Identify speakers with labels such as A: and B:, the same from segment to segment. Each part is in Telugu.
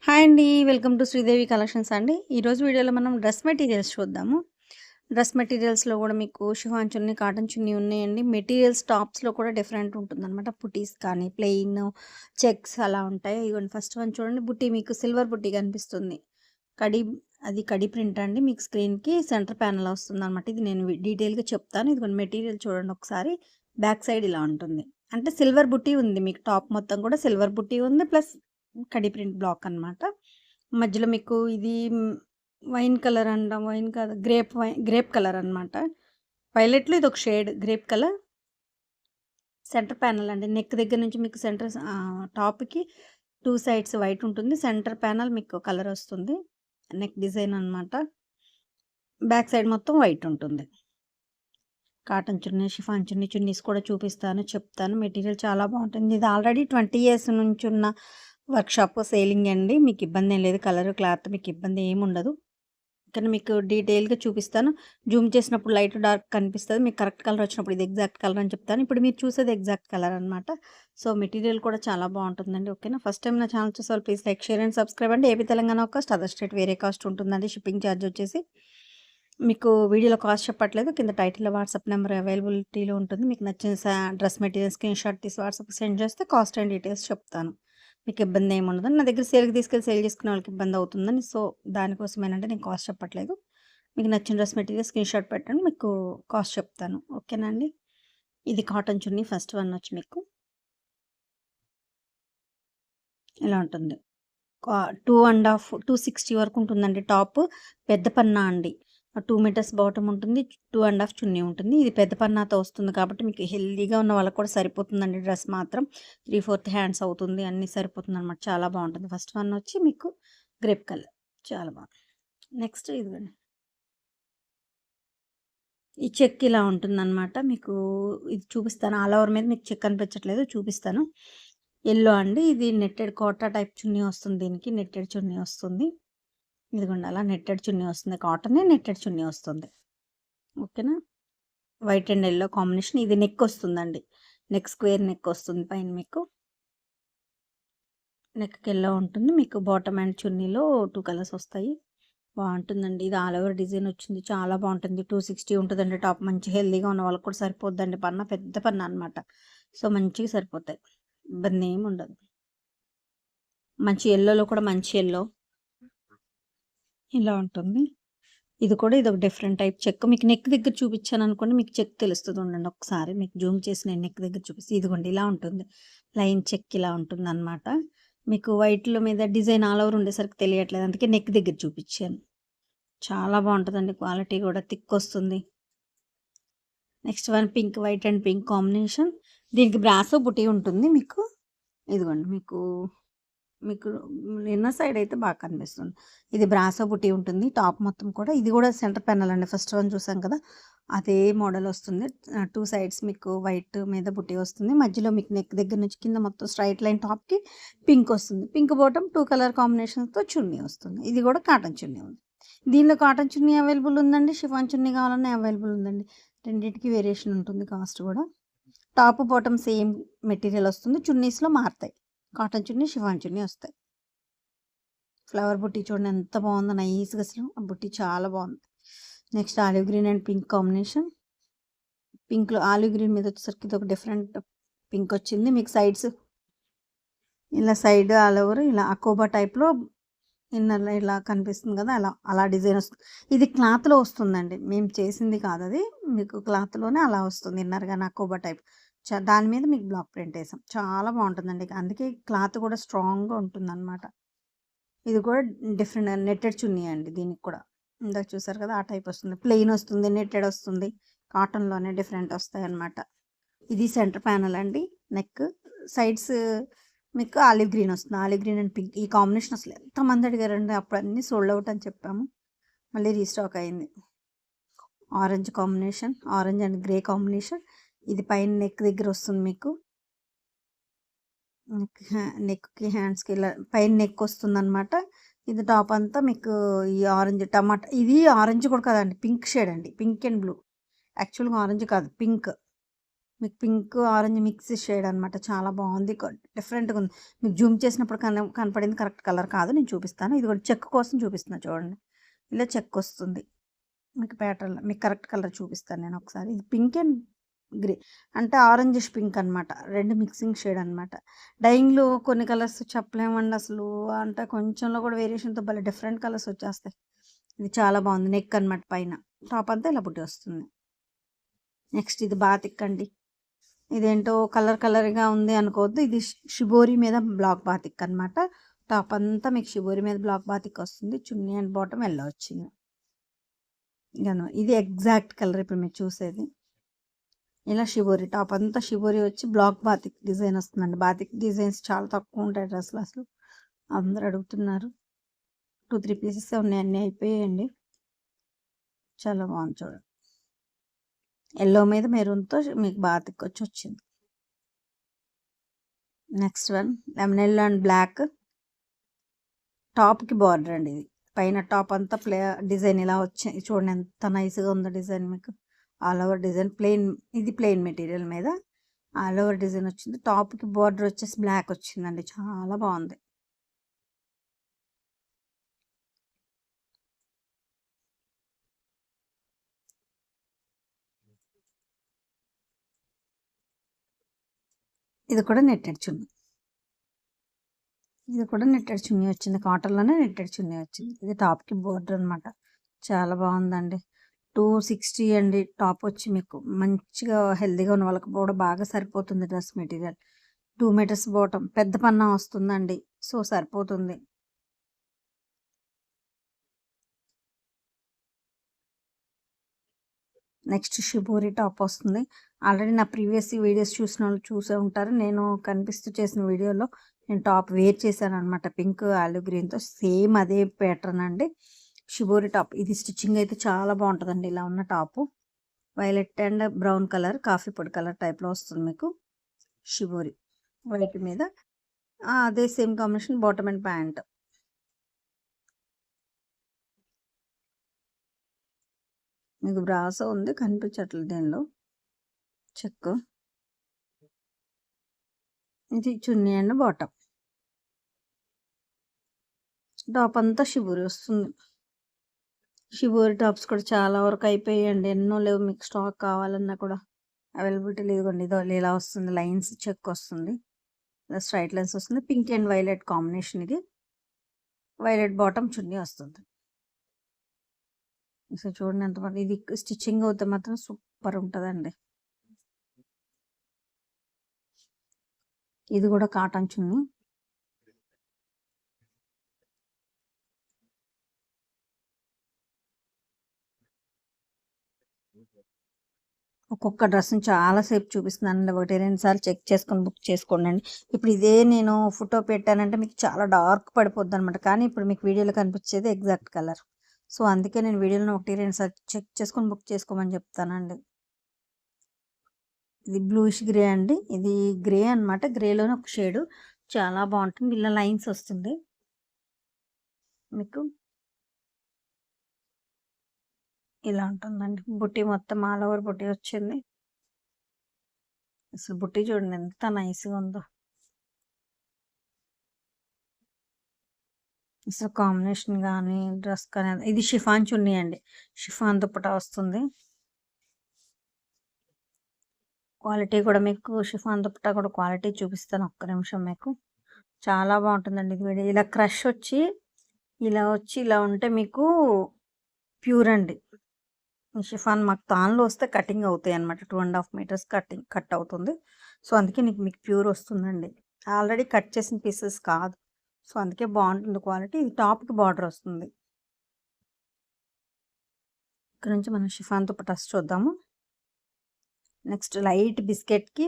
A: హాయ్ అండి. వెల్కమ్ టు శ్రీదేవి కలెక్షన్స్ అండి. ఈరోజు వీడియోలో మనం డ్రెస్ మెటీరియల్స్ చూద్దాము. డ్రెస్ మెటీరియల్స్‌లో కూడా మీకు షిఫాన్ చున్నీ, కాటన్ చున్నీ ఉన్నాయండి. మెటీరియల్స్ టాప్స్‌లో కూడా డిఫరెంట్ ఉంటుందనమాట. బుటీస్ కానీ, ప్లెయిన్, చెక్స్ అలా ఉంటాయి. ఇదిగోండి ఫస్ట్ వన్ చూడండి. బుటీ మీకు సిల్వర్ బుటీ కనిపిస్తుంది. కడి అది కడి ప్రింట్ అండి. మీకు స్క్రీన్‌కి సెంటర్ ప్యానెల్ వస్తుందనమాట. ఇది నేను డీటెయిల్‌గా చెప్తాను. ఇదిగోండి మెటీరియల్ చూడండి ఒకసారి. బ్యాక్ సైడ్ ఇలా ఉంటుంది. అంటే సిల్వర్ బుటీ ఉంది. మీకు టాప్ మొత్తం కూడా సిల్వర్ బుటీ ఉంది. ప్లస్ కడి ప్రింట్ బ్లాక్ అనమాట. మధ్యలో మీకు ఇది వైన్ కలర్ అంటాం. వైన్ కాదు, గ్రేప్ కలర్ అనమాట. వైలెట్‌లో ఇదొక shade grape colour. Centre panel అండి. నెక్ దగ్గర నుంచి మీకు టాప్‌కి 2 సైడ్స్ వైట్ ఉంటుంది. సెంటర్ ప్యానెల్ మీకు కలర్ వస్తుంది. నెక్ డిజైన్ అనమాట. బ్యాక్ సైడ్ మొత్తం వైట్ ఉంటుంది. కాటన్ చున్నీ, షిఫాన్ చున్నీ, చున్నీస్ కూడా చూపిస్తాను, చెప్తాను. మెటీరియల్ చాలా బాగుంటుంది. ఇది ఆల్రెడీ 20 ఇయర్స్ నుంచి ఉన్న వర్క్షాప్ సేలింగ్ అండి. మీకు ఇబ్బంది ఏం లేదు. కలర్, క్లాత్ మీకు ఇబ్బంది ఏమి ఉండదు. కానీ మీకు డీటెయిల్‌గా చూపిస్తాను. జూమ్ చేసినప్పుడు లైట్, డార్క్ కనిపిస్తది. మీకు కరెక్ట్ కలర్ వచ్చినప్పుడు ఇది ఎగ్జాక్ట్ కలర్ అని చెప్తాను. ఇప్పుడు మీరు చూసేది ఎగ్జాక్ట్ కలర్ అనమాట. సో, మెటీరియల్ కూడా చాలా బాగుంటుందండి. ఓకేనా. ఫస్ట్ టైం నా ఛానల్ చూసేవాళ్ళు please like, share and subscribe అండి. AP Telangana cost, other state వేరే కాస్ట్ ఉంటుందండి. షిప్పింగ్ ఛార్జ్ వచ్చేసి మీకు వీడియోలో కాస్ట్ చెప్పట్లేదు. కింద టైటిల్‌లో వాట్సాప్ నెంబర్ అవైలబిలిటీలో ఉంటుంది. మీకు నచ్చిన డ్రెస్ మెటీరియల్ స్క్రీన్‌షాట్ తీసి వాట్సాప్‌కి సెండ్ చేస్తే కాస్ట్ అండ్ డీటెయిల్స్ చెప్తాను. మీకు ఇబ్బంది ఏమి ఉండదండి. నా దగ్గర సేల్‌కి తీసుకెళ్ళి సేల్ చేసుకునే వాళ్ళకి ఇబ్బంది అవుతుందని. సో, దానికోసమేనంటే నేను కాస్ట్ చెప్పట్లేదు. మీకు నచ్చిన డ్రెస్ మెటీరియల్ స్క్రీన్‌షాట్ పెట్టండి. మీకు కాస్ట్ చెప్తాను. ఓకేనా అండి. ఇది కాటన్ చున్నీ ఫస్ట్ వన్ వచ్చి మీకు ఇలా ఉంటుంది. 260 వరకు ఉంటుందండి టాప్. పెద్ద పన్నా అండి. 2 మీటర్స్ బాటమ్ ఉంటుంది. 2½ చున్నీ ఉంటుంది. ఇది పెద్ద పన్నాతో వస్తుంది కాబట్టి మీకు హెల్తీగా ఉన్న వాళ్ళకి కూడా సరిపోతుందండి. డ్రెస్ మాత్రం 3/4 హ్యాండ్స్ అవుతుంది. అన్నీ సరిపోతుందనమాట. చాలా బాగుంటుంది. ఫస్ట్ వన్ వచ్చి మీకు గ్రేప్ కలర్. చాలా బాగుంది. నెక్స్ట్ ఇదిగోండి. ఈ చెక్ ఇలా ఉంటుందనమాట. మీకు ఇది చూపిస్తాను. ఆల్ ఓవర్ మీద మీకు చెక్ కనిపించట్లేదు, చూపిస్తాను. యెల్లో అండి. ఇది నెట్టెడ్ కోటా టైప్ చున్నీ వస్తుంది. దీనికి నెట్టెడ్ చున్నీ వస్తుంది. ఇదిగోండి అలా నెట్టెడ్ చున్నీ వస్తుంది. కాటనే నెట్టెడ్ చున్నీ వస్తుంది. ఓకేనా. White and yellow combination. ఇది నెక్ వస్తుందండి. నెక్ స్క్వేర్ నెక్ వస్తుంది పైన మీకు. నెక్‌కి యెల్లో ఉంటుంది. మీకు బాటమ్ అండ్ చున్నీలో 2 కలర్స్ వస్తాయి. బాగుంటుందండి. ఇది ఆల్ ఓవర్ డిజైన్ వచ్చింది. చాలా బాగుంటుంది. 260 ఉంటుందండి టాప్. మంచి హెల్తీగా ఉన్న వాళ్ళకి కూడా సరిపోద్దండి. పన్నా పెద్ద పన్నా అనమాట. సో, మంచిగా సరిపోతాయి. ఇబ్బంది ఏమి ఉండదు. మంచి యెల్లోలో కూడా మంచి యెల్లో ఇలా ఉంటుంది. ఇది కూడా ఇదొక డిఫరెంట్ టైప్ చెక్. మీకు నెక్ దగ్గర చూపించాననుకోండి మీకు చెక్ తెలుస్తది. ఉండండి ఒకసారి మీకు జూమ్ చేసి నేను నెక్ దగ్గర చూపిస్తే ఇదిగోండి ఇలా ఉంటుంది. లైన్ చెక్ ఇలా ఉంటుందనమాట. మీకు వైట్‌లో మీద డిజైన్ ఆల్ ఓవర్ ఉండేసరికి తెలియట్లేదు. అందుకే నెక్ దగ్గర చూపించాను. చాలా బాగుంటుందండి. క్వాలిటీ కూడా థిక్ వస్తుంది. Next one pink, white and pink combination. దీనికి బ్రాసో బుటీ ఉంటుంది మీకు. ఇదిగోండి మీకు మీకు ఇన్నర్ సైడ్ అయితే బాగా కనిపిస్తుంది. ఇది బ్రాసో బుటీ ఉంటుంది. టాప్ మొత్తం కూడా. ఇది కూడా సెంటర్ ప్యానెల్ అండి. ఫస్ట్ వన్ చూసాం కదా, అదే మోడల్ వస్తుంది. 2 సైడ్స్ మీకు వైట్ మీద బుటీ వస్తుంది. మధ్యలో మీకు నెక్ దగ్గర నుంచి కింద మొత్తం స్ట్రైట్ లైన్ టాప్‌కి పింక్ వస్తుంది. పింక్ బాటమ్ 2 కలర్ కాంబినేషన్స్‌తో చున్నీ వస్తుంది. ఇది కూడా కాటన్ చున్నీ ఉంది. దీనిలో కాటన్ చున్నీ అవైలబుల్ ఉందండి. షిఫాన్ చున్నీ కావాలన్నా అవైలబుల్ ఉందండి. రెండిటికి వేరియేషన్ ఉంటుంది కాస్ట్ కూడా. టాప్ బాటమ్ సేమ్ మెటీరియల్ వస్తుంది. చున్నీస్‌లో మారతాయి. కాటన్ చున్నీ, షిఫాన్ చున్నీ వస్తాయి. ఫ్లవర్ బుట్టి చూడండి ఎంత బాగుందో నైస్‌గా అసలు. ఆ బుట్టి చాలా బాగుంది. Next olive green and pink combination. పింక్‌లో ఆలివ్ గ్రీన్ మీద వచ్చేసరికి ఇదొక డిఫరెంట్ పింక్ వచ్చింది. మీకు సైడ్స్ ఇలా సైడ్ ఆల్ ఓవర్ ఇలా అకోబా టైప్‌లో ఇన్నర్‌లో ఇలా కనిపిస్తుంది కదా, అలా డిజైన్ వస్తుంది. ఇది క్లాత్‌లో వస్తుందండి. మేము చేసింది కాదు అది. మీకు క్లాత్‌లోనే అలా వస్తుంది. ఇన్నర్‌గా అకోబా టైప్. దాని మీద మీకు బ్లాక్ ప్రింట్ వేసాం. చాలా బాగుంటుందండి. అందుకే క్లాత్ కూడా స్ట్రాంగ్‌గా ఉంటుందన్నమాట. ఇది కూడా డిఫరెంట్ నెట్టెడ్ చున్నీ అండి. దీనికి కూడా ఇందాక చూసారు కదా, ఆ టైప్ వస్తుంది. ప్లెయిన్ వస్తుంది, నెట్టెడ్ వస్తుంది. కాటన్‌లోనే డిఫరెంట్ వస్తాయన్నమాట. ఇది సెంటర్ ప్యానెల్ అండి. నెక్ సైడ్స్ మీకు ఆలివ్ గ్రీన్ వస్తుంది. ఆలివ్ గ్రీన్ అండ్ పింక్ ఈ కాంబినేషన్ అసలు ఎంతమంది అడిగారండి. అప్పుడు అన్నీ సోల్డ్ అవుట్ అని చెప్పాము. మళ్ళీ రీస్టాక్ అయింది. Orange combination, orange and grey combination. ఇది పైన నెక్ దగ్గర వస్తుంది మీకు. నెక్‌కి హ్యాండ్స్‌కి ఇలా పైన నెక్ వస్తుందనమాట. ఇది టాప్ అంతా మీకు ఈ ఆరెంజ్ టమాటా, ఇది ఆరెంజ్ కూడా కాదండి, పింక్ షేడ్ అండి. Pink and blue. యాక్చువల్‌గా ఆరెంజ్ కాదు, పింక్. మీకు పింక్ ఆరెంజ్ మిక్స్ షేడ్ అనమాట. చాలా బాగుంది, డిఫరెంట్గా ఉంది. మీకు జూమ్ చేసినప్పుడు కనపడింది కరెక్ట్ కలర్ కాదు, నేను చూపిస్తాను. ఇది కూడా చెక్ కోసం చూపిస్తున్నా చూడండి. ఇలా చెక్ వస్తుంది మీకు ప్యాటర్న్. మీకు కరెక్ట్ కలర్ చూపిస్తాను నేను ఒకసారి. ఇది పింక్ అండ్ గ్రే అంటే ఆరెంజిష్ పింక్ అనమాట, రెండు మిక్సింగ్ షేడ్ అనమాట. డైయింగ్లో కొన్ని కలర్స్ చెప్పలేమండి అసలు, అంటే కొంచెంలో కూడా వేరియేషన్తో భలే డిఫరెంట్ కలర్స్ వచ్చేస్తాయి. ఇది చాలా బాగుంది. నెక్ అనమాట, పైన టాప్ అంతా ఇలా బుట్టి వస్తుంది. నెక్స్ట్ ఇది బాతిక్ అండి. ఇదేంటో కలర్గా ఉంది అనుకోవద్దు, ఇది షిబోరి మీద బ్లాక్ బాతిక్ అనమాట. టాప్ అంతా మీకు షిబోరి మీద బ్లాక్ బాతిక్ వస్తుంది. చున్నీ అండ్ బాటమ్ ఎల్లో వచ్చింది. ఇది ఎగ్జాక్ట్ కలర్ ఇప్పుడు మీరు చూసేది. ఇలా షిబోరి టాప్ అంతా షిబోరి వచ్చి బ్లాక్ బాతిక్ డిజైన్ వస్తుందండి. బాతిక్ డిజైన్స్ చాలా తక్కువ ఉంటాయి డ్రెస్సులు, అసలు అందరు అడుగుతున్నారు. 2-3 పీసెస్ ఉన్నాయి, అన్నీ అయిపోయాయండి. చాలా బాగుంది చూడండి. ఎల్లో మీద మెరూన్తో మీకు బాతిక్ వచ్చి వచ్చింది. Next one lemon yellow and black. టాప్కి బార్డర్ అండి. ఇది పైన టాప్ అంతా డిజైన్ ఇలా వచ్చింది చూడండి, ఎంత నైస్గా ఉందో డిజైన్. మీకు ఆల్ ఓవర్ డిజైన్ ప్లెయిన్, ఇది ప్లెయిన్ మెటీరియల్ మీద ఆల్ ఓవర్ డిజైన్ వచ్చింది. టాప్కి బార్డర్ వచ్చేసి బ్లాక్ వచ్చిందండి, చాలా బాగుంది. ఇది కూడా నెట్టెడ్ చున్నీ. ఇది కూడా నెట్టెడ్ చున్నీ వచ్చింది, కాటన్లోనే నెట్టెడ్ చున్నీ వచ్చింది. ఇది టాప్కి బోర్డర్ అనమాట, చాలా బాగుందండి. 260 అండి టాప్ వచ్చి. మీకు మంచిగా హెల్దీగా ఉన్న వాళ్ళకి కూడా బాగా సరిపోతుంది డ్రెస్ మెటీరియల్. 2 మీటర్స్ బాటమ్, పెద్ద పన్నా వస్తుందండి, సో సరిపోతుంది. నెక్స్ట్ షిబోరి టాప్ వస్తుంది. ఆల్రెడీ నా ప్రీవియస్ వీడియోస్ చూసిన వాళ్ళు చూసే ఉంటారు. నేను కనిపిస్తూ చేసిన వీడియోలో నేను టాప్ వేర్ చేశాను అనమాట, పింక్ ఆలివ్ గ్రీన్తో. సేమ్ అదే ప్యాటర్న్ అండి, షిబోరి టాప్. ఇది స్టిచ్చింగ్ అయితే చాలా బాగుంటుందండి. ఇలా ఉన్న top violet and brown colour, coffee పొడి కలర్ టైప్లో వస్తుంది మీకు. షిబోరి వైట్ మీద అదే same combination, bottom and pant. మీకు బ్రాసో ఉంది, కనిపించట్లేదు దీనిలో చెక్. ఇది చున్నీ అండ్ బాటమ్. టాప్ అంతా షిబోరి వస్తుంది. షిబోరి టాప్స్ కూడా చాలా వరకు అయిపోయాయండి, ఎన్నో లేవు. మీకు స్టాక్ కావాలన్నా కూడా అవైలబిలిటీ లేదుకోండి. ఇదో ఇలా వస్తుంది, లైన్స్ చెక్ వస్తుంది, ఇలా స్ట్రైట్ లైన్స్ వస్తుంది. Pink and violet combination. ఇది వైలెట్ బాటమ్ చున్నీ వస్తుంది. సో చూడండి ఎంత బాగా. ఇది స్టిచ్చింగ్ అవుతే మాత్రం సూపర్ ఉంటుందండి. ఇది కూడా కాటన్ చున్నీ. ఒక్కొక్క డ్రెస్ని చాలాసేపు చూపిస్తున్నానండి, 1-2 సార్లు చెక్ చేసుకొని బుక్ చేసుకోండి. ఇప్పుడు ఇదే నేను ఫోటో పెట్టానంటే మీకు చాలా డార్క్ పడిపోద్ది అనమాట, కానీ ఇప్పుడు మీకు వీడియోలో కనిపించేది ఎగ్జాక్ట్ కలర్. సో అందుకే నేను వీడియోలో 1-2 సార్లు చెక్ చేసుకొని బుక్ చేసుకోమని చెప్తానండి. ఇది బ్లూయిష్ గ్రే అండి. ఇది గ్రే అనమాట, గ్రేలోనే ఒక షేడు చాలా బాగుంటుంది. ఇలా లైన్స్ వస్తుంది మీకు, ఇలా ఉంటుందండి. బుట్టి మొత్తం ఆల్ ఓవర్ బుట్టి వచ్చింది. అసలు బుట్టి చూడండి ఎంత నైస్గా ఉందో. అసలు కాంబినేషన్ కానీ డ్రెస్ కానీ. ఇది షిఫాన్ చున్నీ అండి, షిఫాన్ దుప్పటా వస్తుంది. క్వాలిటీ కూడా మీకు షిఫాన్ దుప్పటా కూడా క్వాలిటీ చూపిస్తాను, ఒక్క నిమిషం. మీకు చాలా బాగుంటుందండి ఇది. ఇలా క్రష్ వచ్చి ఇలా ఉంటే మీకు ప్యూర్ అండి. షిఫాన్ మాకు తాన్లో వస్తే కటింగ్ అవుతాయి అనమాట, 2.5 మీటర్స్ కట్ అవుతుంది. సో అందుకే మీకు ప్యూర్ వస్తుందండి, ఆల్రెడీ కట్ చేసిన పీసెస్ కాదు. సో అందుకే బాగుంటుంది క్వాలిటీ. ఇది టాప్కి బార్డర్ వస్తుంది. ఇక్కడ నుంచి మనం షిఫాన్ దుప్పటాస్ చూద్దాము. నెక్స్ట్ లైట్ బిస్కెట్కి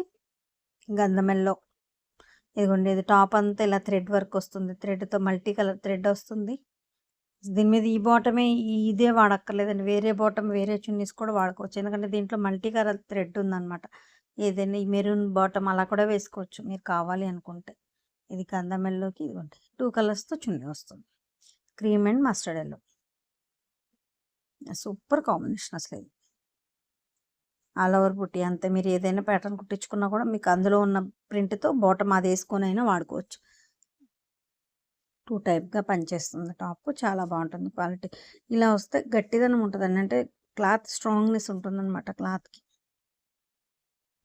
A: గంధమెల్లో. ఇదిగోండి, ఇది టాప్ అంతా ఇలా థ్రెడ్ వర్క్ వస్తుంది, థ్రెడ్తో మల్టీ కలర్ థ్రెడ్ వస్తుంది. దీని మీద ఈ బాటమే ఇదే వాడక్కర్లేదండి, వేరే బాటమ్ వేరే చున్నీస్ కూడా వాడుకోవచ్చు, ఎందుకంటే దీంట్లో మల్టీ కలర్ థ్రెడ్ ఉందన్నమాట. ఏదైనా ఈ మెరూన్ బాటమ్ అలా కూడా వేసుకోవచ్చు మీరు కావాలి అనుకుంటే. ఇది గంధమెల్లోకి ఇదిగోండి 2 కలర్స్తో చున్నీ వస్తుంది, cream and mustard yellow. Super combination అసలు ఇది. ఆల్ ఓవర్ బుట్టి అంతే. మీరు ఏదైనా ప్యాటర్న్ కుట్టించుకున్నా కూడా మీకు అందులో ఉన్న ప్రింట్‌తో బాటమ్ అది ఏసుకొనైనా వాడుకోవచ్చు. 2 టైప్‌గా పనిచేస్తుంది టాపు. చాలా బావుంటుంది క్వాలిటీ. ఇలా వస్తే గట్టిదనం ఉంటదండి. అంటే క్లాత్ స్ట్రాంగ్‌నెస్ ఉంటుందనమాట క్లాత్‌కి.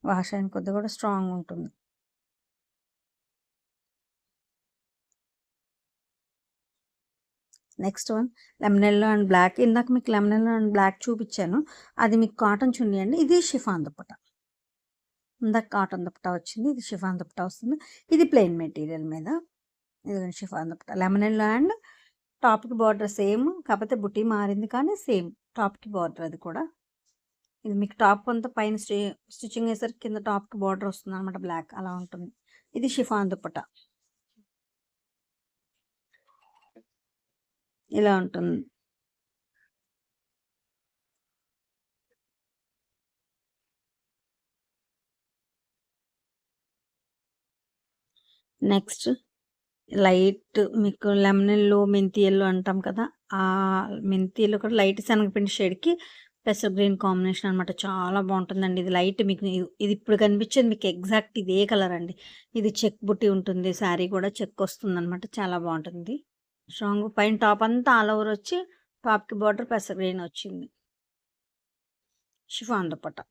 A: వాష్ అయిన కొద్దీ కూడా స్ట్రాంగ్ ఉంటుంది. Next one lemon yellow and black. ఇందాక మీకు లెమన్ యెల్లో అండ్ బ్లాక్ చూపిచ్చాను. అది మీకు కాటన్ చున్నీ అండి. ఇది షిఫాన్ దుప్పట. ఇందాక కాటన్ దుప్పటా వచ్చింది. ఇది షిఫాన్ దుప్పటా వస్తుంది. ఇది ప్లెయిన్ మెటీరియల్ మీద. ఇదిగోండి chiffon dupatta. Lemon yellow and టాప్‌కి బార్డర్ సేమ్. కాకపోతే బుటీ మారింది కానీ సేమ్. టాప్‌కి బార్డర్ అది కూడా. ఇది మీకు టాప్ అంతా పైన స్టిచ్చింగ్ వేసరికి కింద టాప్‌కి బార్డర్ వస్తుందనమాట బ్లాక్ అలా ఉంటుంది. ఇది షిఫాన్ దుప్పటా. ఇలా ఉంటుంది. నెక్స్ట్ లైట్ మీకు లెమన్ యెల్లో, మెంతి యెల్లో అంటాం కదా! మెంతి యెల్లో కూడా లైట్ శనగపిండి షేడ్‌కి పెసర్ గ్రీన్ కాంబినేషన్ అనమాట. చాలా బావుంటుందండి. ఇది లైట్ మీకు ఇది ఇప్పుడు కనిపించేది మీకు ఎగ్జాక్ట్ ఇదే కలర్ అండి. ఇది చెక్ బుట్టి ఉంటుంది. శారీ కూడా చెక్ వస్తుందనమాట. చాలా బావుంటుంది. స్ట్రాంగ్ పైన టాప్ అంతా ఆల్ ఓవర్ వచ్చి టాప్‌కి బార్డర్ పెసర్ గ్రీన్ వచ్చింది. షిఫాన్ దుప్పట్టా.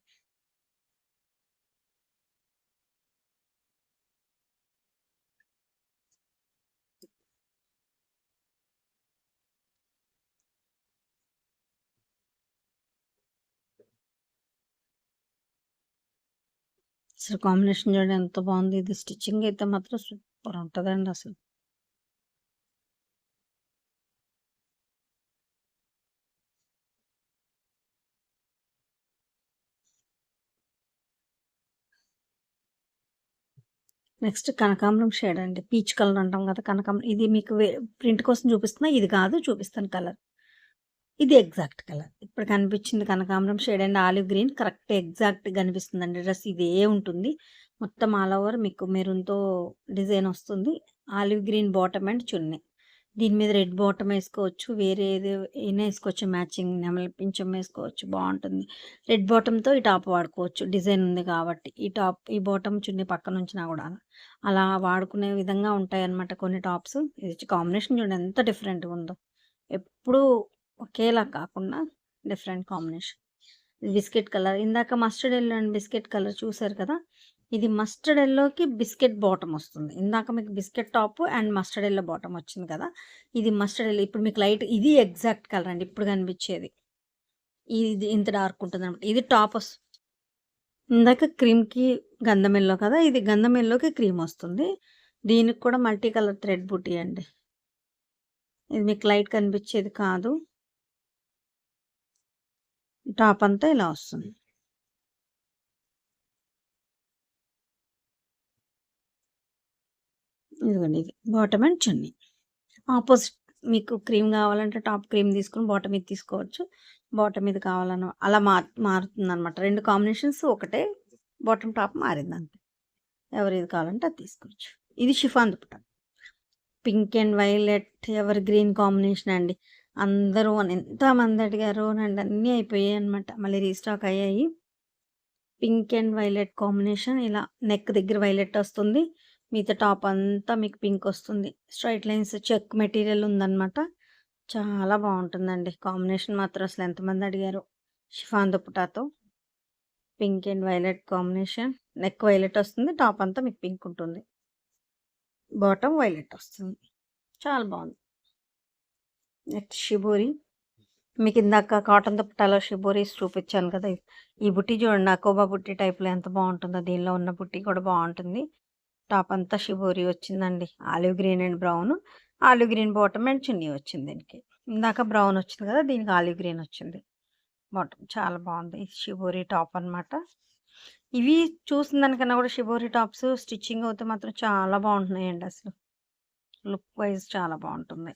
A: అసలు కాంబినేషన్ చూడండి ఎంత బావుంది. ఇది స్టిచ్చింగ్ అయితే మాత్రం సూపర్ ఉంటదండి అసలు. నెక్స్ట్ కనకాంబరం షేడ్ అండి. పీచ్ కలర్ అంటాం కదా! కనకాంబరం ఇది మీకు ప్రింట్ కోసం చూపిస్తున్నా. ఇది కాదు చూపిస్తాను కలర్. ఇది ఎగ్జాక్ట్ కలర్. ఇప్పుడు కనిపించింది కనకాంబరం shade and olive green correct ఎగ్జాక్ట్‌గా కనిపిస్తుందండి. డ్రెస్ ఇదే ఉంటుంది. మొత్తం ఆల్ ఓవర్ మీకు మెరూన్‌తో డిజైన్ వస్తుంది. ఆలివ్ గ్రీన్ బాటమ్ అండ్ చున్నీ. దీని మీద రెడ్ బాటమ్ ఏసుకోవచ్చు. వేరే ఏది అయినా ఏసుకోవచ్చు. మ్యాచింగ్ నెమలి పించం ఏసుకోవచ్చు. బావుంటుంది. రెడ్ బాటమ్‌తో ఈ టాప్ వాడుకోవచ్చు. డిజైన్ ఉంది కాబట్టి. ఈ బాటమ్ చున్నీ పక్కన ఉంచినా గూడా. అలా వాడుకునే విధంగా ఉంటాయన్నమాట కొన్ని టాప్స్. ఇది కాంబినేషన్ చూడండి ఎంత డిఫరెంట్‌గా ఉందో. ఎప్పుడూ ఒకేలా కాకుండా డిఫరెంట్ కాంబినేషన్. బిస్కెట్ కలర్ ఇందాక mustard yellow and biscuit colour చూసారు కదా! ఇది మస్టర్డ్ యెల్లోకి బిస్కెట్ బాటమ్ వస్తుంది. ఇందాక మీకు biscuit top and mustard yellow bottom వచ్చింది కదా! ఇది మస్టర్డ్ యెల్లో ఇప్పుడు మీకు లైట్ ఇది ఎగ్జాక్ట్ కలర్ అండి. ఇప్పుడు కనిపించేది. ఇది ఇంత డార్క్ ఉంటుందన్నమాట. ఇది టాప్ ఇందాక క్రీమ్‌కి గంధం యెల్లో కదా! ఇది గంధం యెల్లోకి క్రీమ్ వస్తుంది. దీనికి కూడా మల్టీ కలర్ థ్రెడ్ బుటీ అండి. ఇది మీకు లైట్ కనిపించేది కాదు. టాప్ అంతా ఇలా వస్తుంది. ఇదిగోండి ఇది బాటమ్ అండ్ చున్నీ. ఆపోజిట్ మీకు క్రీమ్ కావాలంటే టాప్ క్రీమ్ తీసుకొని బాటమ్ ఇది తీసుకోవచ్చు. బాటమ్ ఇది కావాలన్న అలా మారుతుందనమాట. 2 కాంబినేషన్స్ ఒకటే. బాటమ్ టాప్ మారిందంతే. ఎవరిది కావాలంటే అది తీసుకోవచ్చు. ఇది chiffon dupatta. Pink and violet evergreen combination అండి. అందరూ ఎంతమంది అడిగారోనండి అన్నీ అయిపోయాయన్నమాట. మళ్ళీ రీస్టాక్ అయ్యాయి. పింక్ అండ్ వైలెట్ కాంబినేషన్ ఇలా నెక్ దగ్గర వైలెట్ వస్తుంది. మిగతా టాప్ అంతా మీకు పింక్ వస్తుంది. స్ట్రెయిట్ లైన్స్ చెక్ మెటీరియల్ ఉందన్నమాట. చాలా బావుంటుందండి. కాంబినేషన్ మాత్రం అసలు ఎంతమంది అడిగారో. షిఫాన్ దుపట్టాతో pink and violet combination. Neck violet వస్తుంది. టాప్ అంతా మీకు పింక్ ఉంటుంది. బాటమ్ వైలెట్ వస్తుంది. చాలా బావుంది. Next shibori. మీకు ఇందాక కాటన్ దుపట్టాలో షిబోరీస్ చూపించాను కదా! ఈ బుట్టి చూడండి అకోబా బుట్టి టైప్‌లో ఎంత బావుంటుందో. దీనిలో ఉన్న బుట్టి కూడా బావుంటుంది. టాప్ అంతా షిబోరి వచ్చిందండి. Olive green and brown. Olive green bottom and chunni వచ్చింది దీనికి. ఇందాక బ్రౌన్ వచ్చింది కదా! దీనికి ఆలివ్ గ్రీన్ వచ్చింది. బాటమ్ చాలా బావుంది. ఇది షిబోరి టాప్ అనమాట. ఇవి చూసిన దానికన్నా కూడా షిబోరి టాప్స్ స్టిచ్చింగ్ అవుతే మాత్రం చాలా బావుంటున్నాయండి అసలు. లుక్ వైస్ చాలా బావుంటుంది.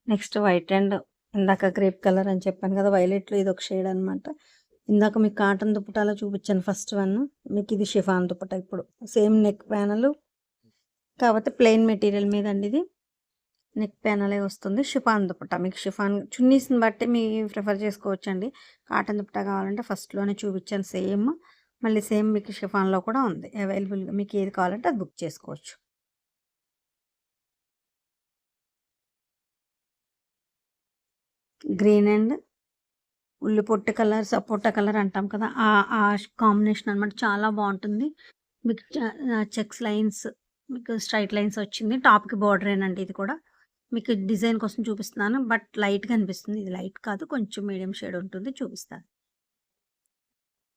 A: నెక్స్ట్ వైట్ అండ్ ఇందాక గ్రేప్ కలర్ అని చెప్పాను కదా! వైలెట్‌లో ఇదొక షేడ్ అనమాట. ఇందాక మీకు కాటన్ దుపట్టాలో చూపించాను ఫస్ట్ వన్. మీకు ఇది షిఫాన్ దుపట్టా ఇప్పుడు. సేమ్ నెక్ ప్యానెల్ కాకపోతే ప్లెయిన్ మెటీరియల్ మీద అండి ఇది. నెక్ ప్యానలే వస్తుంది. షిఫాన్ దుపట్టా. మీకు షిఫాన్ చున్నీస్‌ని బట్టి మీ ప్రిఫర్ చేసుకోవచ్చండి. కాటన్ దుపట్టా కావాలంటే ఫస్ట్‌లోనే చూపించాను సేమ్. మళ్ళీ సేమ్ మీకు షిఫాన్‌లో కూడా ఉంది అవైలబుల్‌గా. మీకు ఏది కావాలంటే అది బుక్ చేసుకోవచ్చు. గ్రీన్ అండ్ ఉల్లి పొట్టు కలర్, సపోటా కలర్ అంటాం కదా! ఆ కాంబినేషన్ అనమాట. చాలా బావుంటుంది. మీకు చెక్స్ లైన్స్, మీకు స్ట్రెయిట్ లైన్స్ వచ్చింది. టాప్‌కి బోర్డరేనండి ఇది కూడా. మీకు డిజైన్ కోసం చూపిస్తున్నాను. బట్ లైట్‌గా అనిపిస్తుంది. ఇది లైట్ కాదు. కొంచెం మీడియం షేడ్ ఉంటుంది. చూపిస్తాను.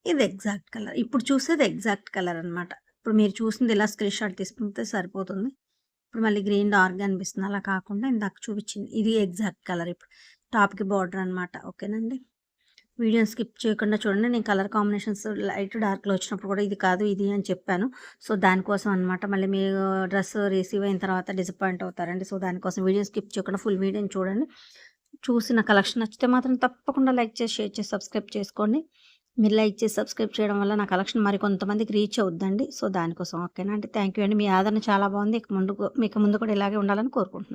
A: ఇది ఎగ్జాక్ట్ కలర్. ఇప్పుడు చూసేది ఎగ్జాక్ట్ కలర్ అనమాట. ఇప్పుడు మీరు చూసింది ఇలా స్క్రీన్ షాట్ తీసుకుంటే సరిపోతుంది. ఇప్పుడు మళ్ళీ గ్రీన్ డార్క్‌గా అనిపిస్తుంది. అలా కాకుండా ఇందాక చూపించింది. ఇది ఎగ్జాక్ట్ కలర్ ఇప్పుడు. టాప్‌కి బార్డర్ అనమాట. ఓకేనండి. వీడియోని స్కిప్ చేయకుండా చూడండి. నేను కలర్ కాంబినేషన్స్ లైట్, డార్క్‌లో వచ్చినప్పుడు కూడా ఇది కాదు, ఇది అని చెప్పాను. సో, దానికోసం అనమాట. మళ్ళీ మీరు డ్రెస్ రిసీవ్ అయిన తర్వాత డిసప్పాయింట్ అవుతారండి. సో, దానికోసం వీడియో స్కిప్ చేయకుండా ఫుల్ వీడియోని చూడండి. చూసి నా కలెక్షన్ నచ్చితే మాత్రం తప్పకుండా లైక్ చేసి, షేర్ చేసి, సబ్స్క్రైబ్ చేసుకోండి. మీరు లైక్ చేసి, సబ్స్క్రైబ్ చేయడం వల్ల నా కలెక్షన్ మరికొంతమందికి రీచ్ అవుద్దండి. సో, దానికోసం ఓకేనా అండి. థ్యాంక్ యూ అండి. మీ ఆదరణ చాలా బాగుంది. ఇక ముందు కూడా ఇలాగే ఉండాలని కోరుకుంటున్నాను.